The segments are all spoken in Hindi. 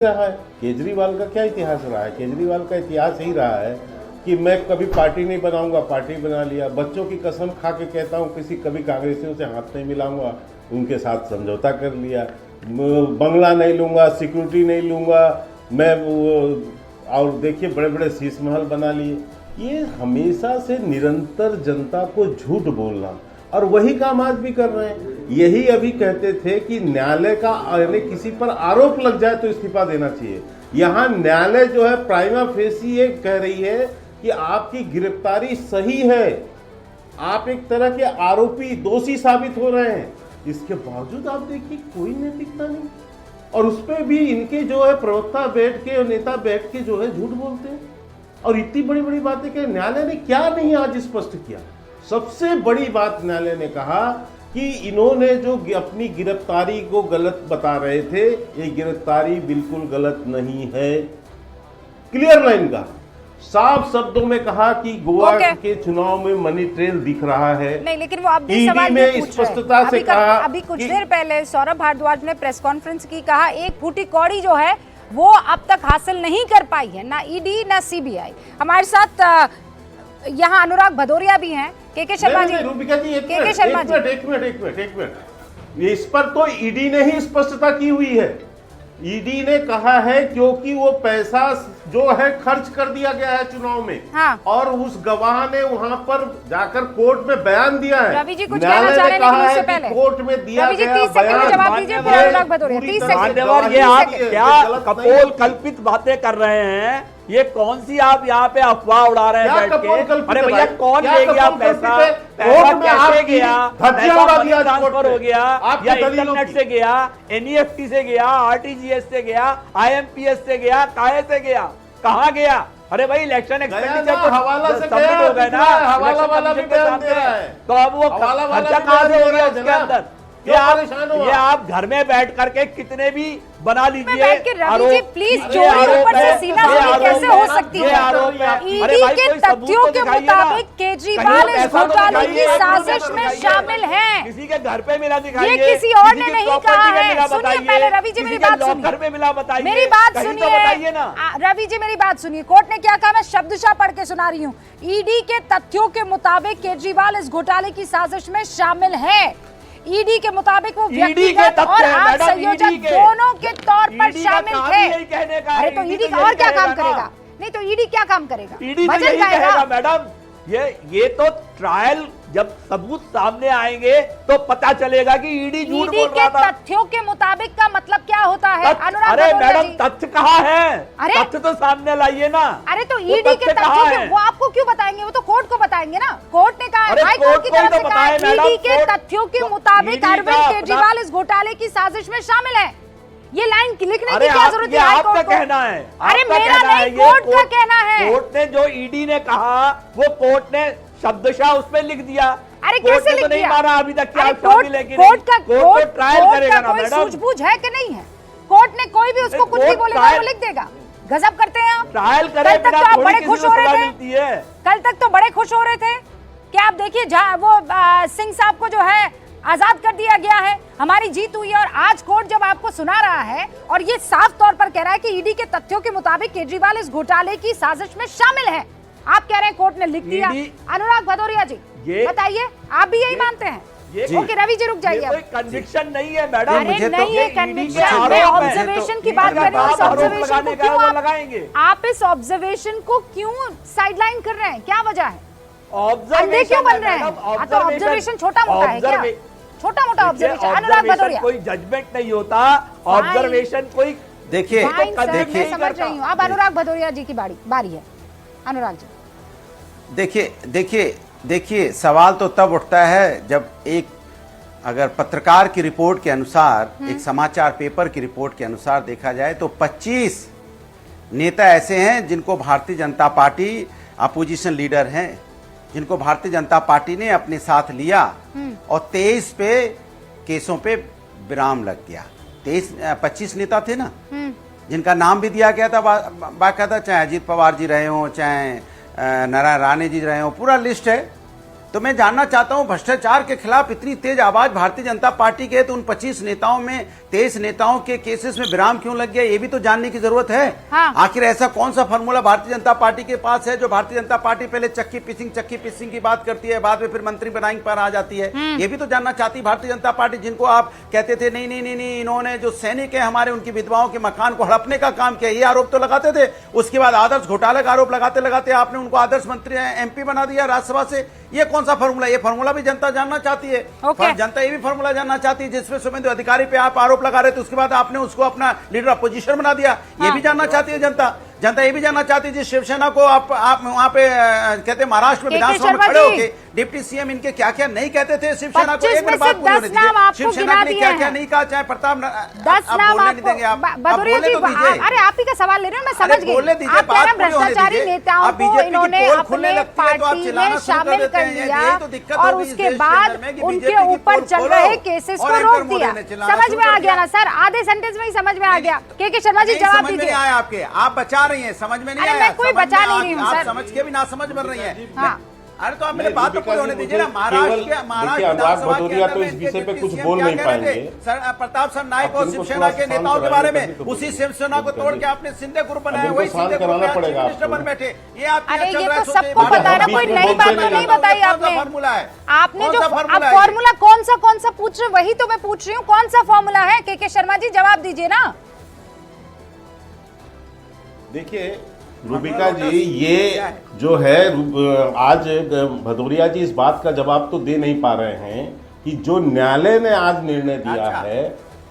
रहा है। केजरीवाल का क्या इतिहास रहा है? केजरीवाल का इतिहास ही रहा है कि मैं कभी पार्टी नहीं बनाऊंगा, पार्टी बना लिया। बच्चों की कसम खा के कहता हूं कभी कांग्रेसियों से हाथ नहीं मिलाऊंगा, उनके साथ समझौता कर लिया। बंगला नहीं लूंगा, सिक्योरिटी नहीं लूंगा मैं, और देखिए बड़े बड़े शीश महल बना लिए। ये हमेशा से निरंतर जनता को झूठ बोलना, और वही काम आज भी कर रहे हैं। यही अभी कहते थे कि न्यायालय का यानी किसी पर आरोप लग जाए तो इस्तीफा देना चाहिए। यहाँ न्यायालय जो है प्राइमा फेसी ये कह रही है कि आपकी गिरफ्तारी सही है, आप एक तरह के आरोपी दोषी साबित हो रहे हैं। इसके बावजूद आप देखिए कोई नैतिकता नहीं, और उस पर भी इनके जो है प्रवक्ता बैठ के और नेता बैठ के जो है झूठ बोलते हैं, और इतनी बड़ी बड़ी बातें कह। न्यायालय ने क्या नहीं आज स्पष्ट किया। सबसे बड़ी बात न्यायालय ने कहा कि इन्होंने जो अपनी गिरफ्तारी को गलत बता रहे थे, ये गिरफ्तारी बिल्कुल गलत नहीं है। क्लियर लाइन का साफ शब्दों में कहा कि गोवा के चुनाव में मनी ट्रेल दिख रहा है। नहीं, लेकिन वो अब भी सवाल में स्पष्टता से कहा। अभी कुछ देर पहले सौरभ भारद्वाज ने प्रेस कॉन्फ्रेंस की कहा एक फूटी कौड़ी जो है वो अब तक हासिल नहीं कर पाई है, ना ईडी ना सीबीआई। हमारे साथ यहाँ अनुराग भदौरिया भी हैं, के शर्मा जी। रूबिका जी एक मिनट, इस पर तो ईडी ने ही स्पष्टता की हुई है। ईडी ने कहा है क्योंकि वो पैसा जो है खर्च कर दिया गया है चुनाव में। हाँ। और उस गवाह ने वहां पर जाकर कोर्ट में बयान दिया है। रवि जी कुछ कहना चाह रहे हैं, लेकिन उससे पहले कोर्ट में दिया गया बयान। 30 सेकंड में जवाब दीजिए फिर अनुराग भदौरिया। 30 सेकंड। ये आप क्या कपोल कल्पित बातें कर रहे हैं? ये कौन सी आप यहाँ पे अफवाह उड़ा रहे हैं बैठ के? अरे भैया कौन ले गया पैसा? पैसा कैसे गया? पैसा मनी ट्रांसफर हो गया या इंटरनेट से गया, एनईएफटी से गया, आरटीजीएस से गया, आईएमपीएस से गया, काहे से गया, कहाँ गया? अरे भाई इलेक्शन एक्सपेंडिचर तो हवाला से सबमिट हो गए ना, हवाला वाला भी बयान दे रहा है। तो अब वो खर्चा कहाँ से हो गया उसके अंदर? ये आप घर में बैठ करके कितने भी बना लीजिए रवि प्लीज, जोड़िए ऊपर से सीना कैसे हो सकती है? ईडी के तथ्यों के मुताबिक केजरीवाल इस घोटाले की साजिश में शामिल हैं। किसी के घर पे मिला दिखाइए, ये किसी और ने नहीं कहा है। सुनिए पहले रवि जी मेरी बात सुनिए, घर में मिला बताइए, मेरी बात सुनिए ना रवि जी मेरी बात सुनिए। कोर्ट ने क्या कहा, मैं शब्दशः पढ़ के सुना रही हूँ। ईडी के तथ्यों के मुताबिक केजरीवाल इस घोटाले की साजिश में शामिल है। ईडी के मुताबिक वो व्यक्तिगत और आप संयोजक दोनों के तौर पर शामिल थे। अरे तो ईडी और क्या काम करेगा? नहीं तो ईडी क्या काम करेगा? ईडी तो यही कहेगा मैडम, ये तो ट्रायल जब सबूत सामने आएंगे तो पता चलेगा कि ईडी झूठ बोल रहा था। तथ्यों के मुताबिक का मतलब क्या होता है? अरे मैडम तथ्य कहाँ है? तथ्य तो सामने लाइए ना। अरे तो ईडी के तथ्यों वो आपको क्यों बताएंगे? वो तो कोर्ट को बताएंगे ना। कोर्ट ने कहा, हाई कोर्ट की तरफ से कहा ईडी के तथ्यों के मुताबिक अरविंद केजरीवाल इस घोटाले की साजिश में शामिल है। ये लाइन लिखने की क्या जरूरत है? आपका कहना है? अरे मेरा नहीं, कोर्ट का कहना है। कोर्ट ने जो ईडी ने कहा वो कोर्ट ने शब्दशः उसमें लिख दिया। अरे कैसे लिख दिया? नहीं माना अभी तक क्या कोर्ट का ट्रायल करेगा ना मैडम? सूझबूझ है कि नहीं है? कोर्ट ने कोई भी उसको कुछ भी बोलेगा वो लिख देगा। गजब करते हैं आप। ट्रायल करे कल तक तो आप बड़े खुश हो रहे थे, कल तक तो बड़े खुश हो रहे थे कि आप देखिए वो सिंह साहब को जो है आजाद कर दिया गया है, हमारी जीत हुई है। और आज कोर्ट जब आपको सुना रहा है और ये साफ तौर पर कह रहा है कि ईडी के तथ्यों के मुताबिक केजरीवाल इस घोटाले की साजिश में शामिल है, आप कह रहे हैं कोर्ट ने लिख दिया। अनुराग भदौरिया जी बताइए, आप भी यही मानते हैं? ओके रवि जी रुक जाइए। कोई कन्विक्शन नहीं है मैडम। अरे नहीं है कन्विक्शन, मैं ऑब्जर्वेशन की बात कर रही हूँ। ऑब्जर्वेशन को क्यों लगाएंगे आप? इस ऑब्जर्वेशन को क्यों साइडलाइन कर रहे हैं? क्या वजह है? अंधे क्यों बन रहे हैं? तो ऑब्जर्वेशन छोटा मोटा है क्या? छोटा मोटा ऑब्जर्वेशन। अनुराग भदौरिया कोई जजमेंट नहीं होता, ऑब्जर्वेशन कोई देखिए समझ रही हूँ। अब अनुराग भदौरिया जी की बारी है। अनुराग जी देखिए सवाल तो तब उठता है जब अगर पत्रकार की रिपोर्ट के अनुसार, एक समाचार पेपर की रिपोर्ट के अनुसार देखा जाए तो 25 नेता ऐसे हैं जिनको Bharatiya Janata party, opposition leader हैं जिनको भारतीय जनता पार्टी ने अपने साथ लिया, और 23 पे केसों पे विराम लग गया। 25 नेता थे ना जिनका नाम भी दिया गया था बाकायदा, चाहे अजीत पवार जी रहे हों, चाहे नारायण राणे जी रहे हों, पूरा लिस्ट है। तो मैं जानना चाहता हूं भ्रष्टाचार के खिलाफ इतनी तेज आवाज भारतीय जनता पार्टी के है, तो उन 25 नेताओं में 23 नेताओं के केसेस में विराम क्यों लग गया, ये भी तो जानने की जरूरत है। हाँ। आखिर ऐसा कौन सा फॉर्मूला भारतीय जनता पार्टी के पास है जो भारतीय जनता पार्टी पहले चक्की पिसिंग की बात करती है, बाद में फिर मंत्री बनाने पर आ जाती है, ये भी तो जानना चाहती भारतीय जनता पार्टी, जिनको आप कहते थे नहीं इन्होंने जो सैनिक है हमारे उनकी विधवाओं के मकान को हड़पने का काम किया, ये आरोप तो लगाते थे। उसके बाद आदर्श घोटाले का आरोप लगाते लगाते आपने उनको आदर्श मंत्री MP बना दिया राज्यसभा से। ये कौन सा फॉर्मूला, ये फॉर्मूला भी जनता जानना चाहती है। Okay. जनता ये भी फॉर्मूला जानना चाहती है जिसमें शुभेंदु अधिकारी पे आप आरोप लगा रहे थे, उसके बाद आपने उसको अपना लीडर अपोजिशन बना दिया। ये भी जानना चाहती है जनता। जनता ये भी जानना चाहती है जिस शिवसेना को आप वहां पे कहते महाराष्ट्र में विधानसभा में खड़े होके डिप्टी CM इनके क्या क्या नहीं कहते थे शिवसेना को, एक मिनट बात पूरी होनी चाहिए। शिवसेना ने क्या क्या नहीं कहा, चाहे प्रताप 10 नाम आपको भदौरिया जी, अरे आप ही का सवाल ले रहे हो, मैं समझ गई। आप कह रहे हैं भ्रष्टाचारी नेताओं को इन्होंने अपने पार्टी में शामिल कर लिया और उसके बाद उनके ऊपर चल रहे केसेस को रोक दिया। समझ में आ गया ना सर, आधे सेंटेंस में ही समझ में आ गया। के शर्मा जी जवाब दीजिए। आपके आप बचा रही हैं, समझ में नहीं आया। मैं कोई बचा नहीं रही हूँ सर, समझ के भी ना समझ बन रही है। हाँ। अरे तो आप मेरे बात तो पूरी होने दीजिए ना। महाराष्ट्र अनुराग भदौरिया तो इस विषय पे कुछ बोल नहीं पाएंगे। प्रताप सर नायक और शिवसेना के नेताओं के बारे में, उसी शिवसेना को तोड़ के आपने शिंदे ग्रुप बनाया, वही शिंदे ग्रुप मिनिस्टर बन बैठे। ये आप अरे ये तो सबको पता है ना, कोई नई बात तो नहीं बताई आपने। फॉर्मूला है आपने जो अब फॉर्मूला कौन सा पूछ रहे, वही तो मैं पूछ रही हूँ, कौन सा फॉर्मूला है? के शर्मा जी जवाब दीजिए ना। देखिए रूबिका जी, ये जो है आज भदौरिया जी इस बात का जवाब तो दे नहीं पा रहे हैं कि जो न्यायालय ने आज निर्णय दिया है,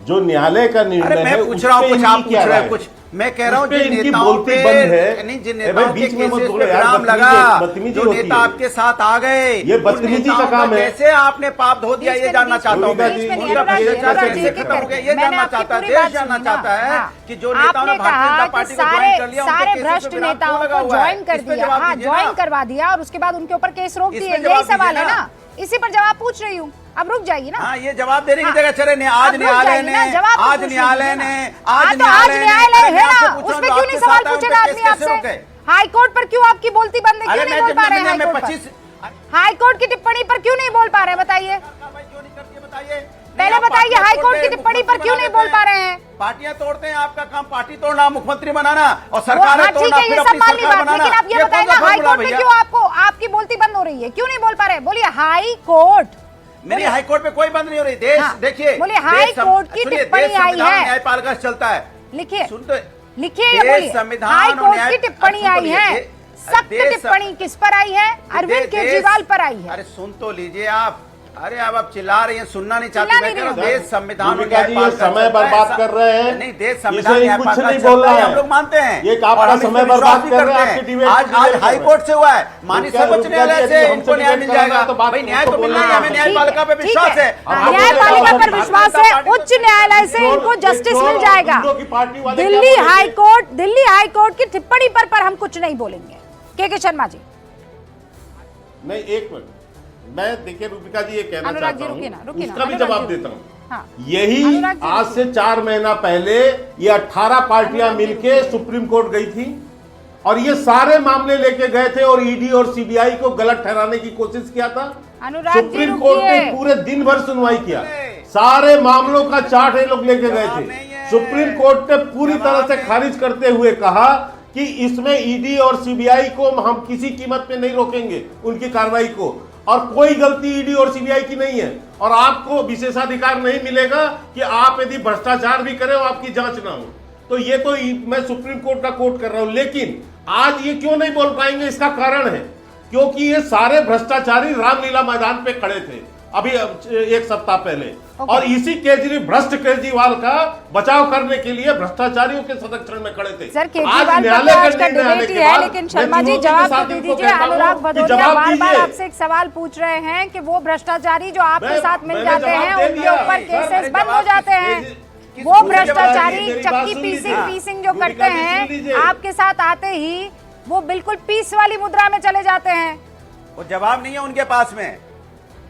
जो न्यायालय का निर्णय है, पूछ रहा हूँ कुछ, आप पूछ रहे हैं कुछ, मैं कह रहा हूँ इनकी बोलती बंद है। नहीं, जिन नेताओं के केसेस पे विराम लगा, जो नेता आपके साथ आ गए, ये बदतमीजी का काम है। कैसे आपने पाप धो दिया, ये जानना चाहता हूँ। कैसे खत्म हो गया, ये जानना चाहता है, देश जानना चाहता है कि जो नेताओं ने भारतीय जनता पार्टी को ज्वाइन कर लिया, सारे भ्रष्ट नेताओं को ज्वाइन कर दिया, हाँ ज्वाइन करवा दिया और उसके बाद उनके ऊपर केस रोक दिए, यही सवाल है ना। इसी पर जवाब पूछ रही हूँ, अब रुक जाइए ना। हाँ, ये जवाब देने की जगह चले, आज न्यायालय ने है ना, उस पर क्यों नहीं सवाल पूछेगा आदमी आपसे? हाई कोर्ट पर क्यों आपकी बोलती बंद है, क्यों नहीं बोल पा रहे हैं? हाई कोर्ट की टिप्पणी पर क्यों नहीं बोल पा रहे, बताइए पहले बताइए, हाई कोर्ट की टिप्पणी पर क्यों नहीं बोल पा रहे हैं? पार्टियां तोड़ते हैं, आपका काम पार्टी तोड़ना, मुख्यमंत्री बनाना और सरकार तोड़ना, फिर अपनी सरकार बनाना। लेकिन आप ये बताइए ना, हाई कोर्ट में क्यों आपकी बोलती बंद हो रही है, क्यों नहीं बोल पा रहे? बोलिए हाई कोर्ट। मेरी हाई कोर्ट में कोई बंद नहीं हो रही। देश देखिए, बोलिए हाई कोर्ट की टिप्पणी आई है, न्यायपालिका चलता है। लिखिए सुनते, लिखिए, हाई कोर्ट की टिप्पणी आई है, सख्त टिप्पणी किस पर आई है? अरविंद केजरीवाल पर आई है। अरे सुन तो लीजिए आप, अरे अब आप चिल्ला रही हैं, सुनना नहीं चाहती। मैं कह रहा हूं देश संविधान जी ये समय बर्बाद कर रहे हैं। नहीं, देश संविधान कुछ नहीं बोल रहा है, हम लोग मानते हैं। ये आपका समय बर्बाद कर रहे हैं। आज हाई कोर्ट से हुआ है, माननीय सर्वोच्च न्यायालय से इनको न्याय मिल जाएगा। भाई न्याय तो मिलना है, हमें न्यायपालिका पे विश्वास है, न्यायपालिका पर विश्वास है, उच्च न्यायालय से इनको जस्टिस मिल जाएगा। दिल्ली हाई कोर्ट की टिप्पणी पर हम कुछ नहीं बोलेंगे। के शर्मा जी नहीं, एक मिनट, मैं देखिए रूबिका जी ये कहना चाहता हूँ, उसका भी अनुराग जवाब जी, देता हूँ। हाँ। यही आज से 4 महीना पहले ये 18 पार्टियां मिलके सुप्रीम कोर्ट गई थी और ये सारे मामले लेके गए थे और ईडी और सीबीआई को गलत ठहराने की कोशिश किया था। सुप्रीम कोर्ट ने पूरे दिन भर सुनवाई किया, सारे मामलों का चार्ट ये लोग लेके गए थे। सुप्रीम कोर्ट ने पूरी तरह से खारिज करते हुए कहा कि इसमें ईडी और सीबीआई को हम किसी कीमत पे नहीं रोकेंगे, उनकी कार्रवाई को, और कोई गलती ईडी और सीबीआई की नहीं है और आपको विशेषाधिकार नहीं मिलेगा कि आप यदि भ्रष्टाचार भी करें और आपकी जांच ना हो। तो ये तो मैं सुप्रीम कोर्ट का कोट कर रहा हूं, लेकिन आज ये क्यों नहीं बोल पाएंगे, इसका कारण है क्योंकि ये सारे भ्रष्टाचारी रामलीला मैदान पे खड़े थे अभी 1 सप्ताह पहले, और इसी भ्रष्ट केजरीवाल का बचाव करने के लिए भ्रष्टाचारियों के संरक्षण में खड़े थे। सर केजरीवाल का डिबेट ही है, लेकिन शर्मा जी जवाब तो दे दीजिए। अनुराग भदौरिया बार-बार आपसे एक सवाल पूछ रहे हैं कि वो भ्रष्टाचारी जो आपके साथ मिल जाते हैं उनके ऊपर केसेस बंद हो जाते हैं, वो भ्रष्टाचारी चक्की पीसिंग जो करते हैं आपके साथ आते ही वो बिल्कुल पीस वाली मुद्रा में चले जाते हैं। वो जवाब नहीं है उनके पास में,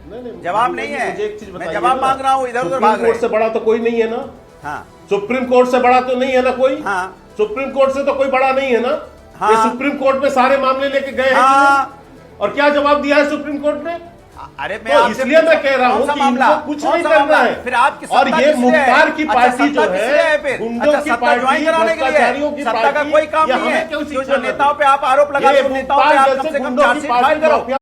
नहीं, जवाब नहीं है। मुझे एक चीज बताइए, मैं जवाब मांग रहा हूँ, इधर उधर भाग रहे हैं। सुप्रीम कोर्ट से बड़ा तो कोई नहीं है ना। हाँ, सुप्रीम कोर्ट से बड़ा तो नहीं है ना कोई। हाँ, सुप्रीम कोर्ट से तो कोई बड़ा नहीं है ना। हाँ, ये सुप्रीम कोर्ट में सारे मामले लेके गए हैं। हाँ, और क्या जवाब दिया है सुप्रीम कोर्ट ने? अरे मैं तो आपसे इसलिए मैं कह रहा हूँ कौन सा कि मामला? इनको कुछ कौन नहीं सा करना मामला? है। फिर आपकी और सत्ता ये किस लिए है? मुख्तार की अच्छा, पार्टी सत्ता जो किस लिए है फिर? गुंडों अच्छा, की सत्ता पार्टी, ज्वाइन कराने के भ्रष्टाचारियों की लिए सत्ता का पार्टी, कोई काम ये नहीं हमें है। क्यों जो शिक्षा नेताओं पे आप आरोप लगा ये दो, नेताओं पे मुख्तार आप जैसे कम से कम गुंडों की चार्जशीट फाइल पार्टी करो। माफिया